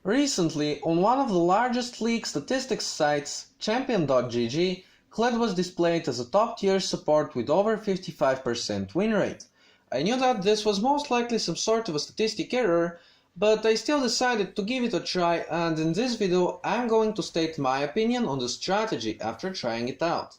Recently, on one of the largest league statistics sites, champion.gg, KLED was displayed as a top-tier support with over 55% win rate. I knew that this was most likely some sort of a statistic error, but I still decided to give it a try, and in this video I'm going to state my opinion on the strategy after trying it out.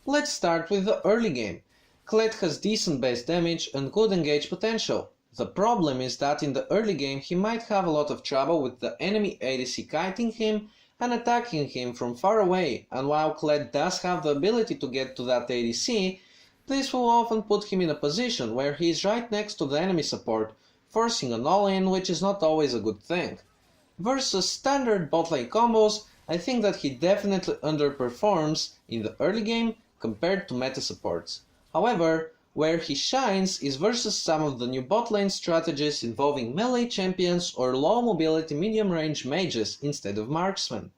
Let's start with the early game. KLED has decent base damage and good engage potential. The problem is that in the early game he might have a lot of trouble with the enemy ADC kiting him and attacking him from far away, and while KLED does have the ability to get to that ADC, this will often put him in a position where he is right next to the enemy support, forcing an all-in, which is not always a good thing. Versus standard bot lane combos, I think that he definitely underperforms in the early game compared to meta supports. However, where he shines is versus some of the new bot lane strategies involving melee champions or low mobility medium range mages instead of marksmen.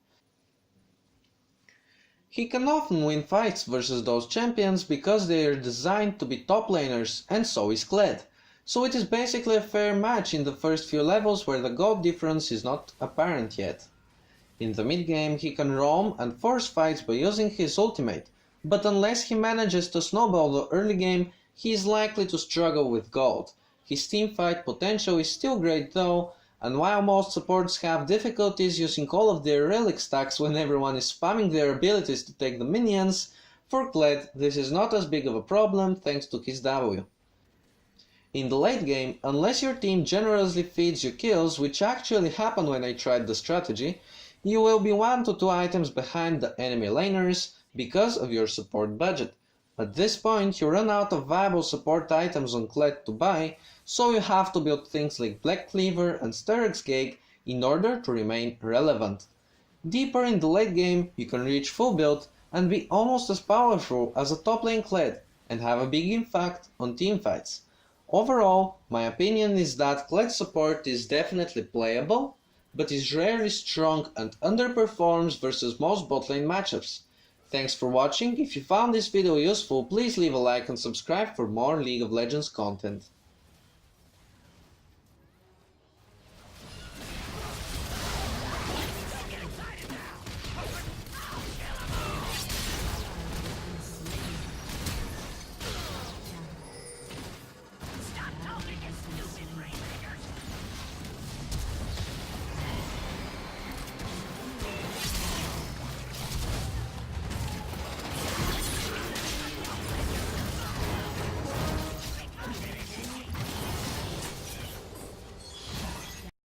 He can often win fights versus those champions because they are designed to be top laners, and so is KLED. So it is basically a fair match in the first few levels where the gold difference is not apparent yet. In the mid game he can roam and force fights by using his ultimate, but unless he manages to snowball the early game, he is likely to struggle with gold. His teamfight potential is still great though, and while most supports have difficulties using all of their relic stacks when everyone is spamming their abilities to take the minions, for KLED this is not as big of a problem thanks to his W. In the late game, unless your team generously feeds you kills, which actually happened when I tried the strategy, you will be 1 to 2 items behind the enemy laners because of your support budget. At this point you run out of viable support items on KLED to buy, so you have to build things like Black Cleaver and Sterix Cake in order to remain relevant. Deeper in the late game you can reach full build and be almost as powerful as a top lane KLED and have a big impact on teamfights. Overall, my opinion is that KLED support is definitely playable, but is rarely strong and underperforms versus most bot lane matchups. Thanks for watching. If you found this video useful, please leave a like and subscribe for more League of Legends content.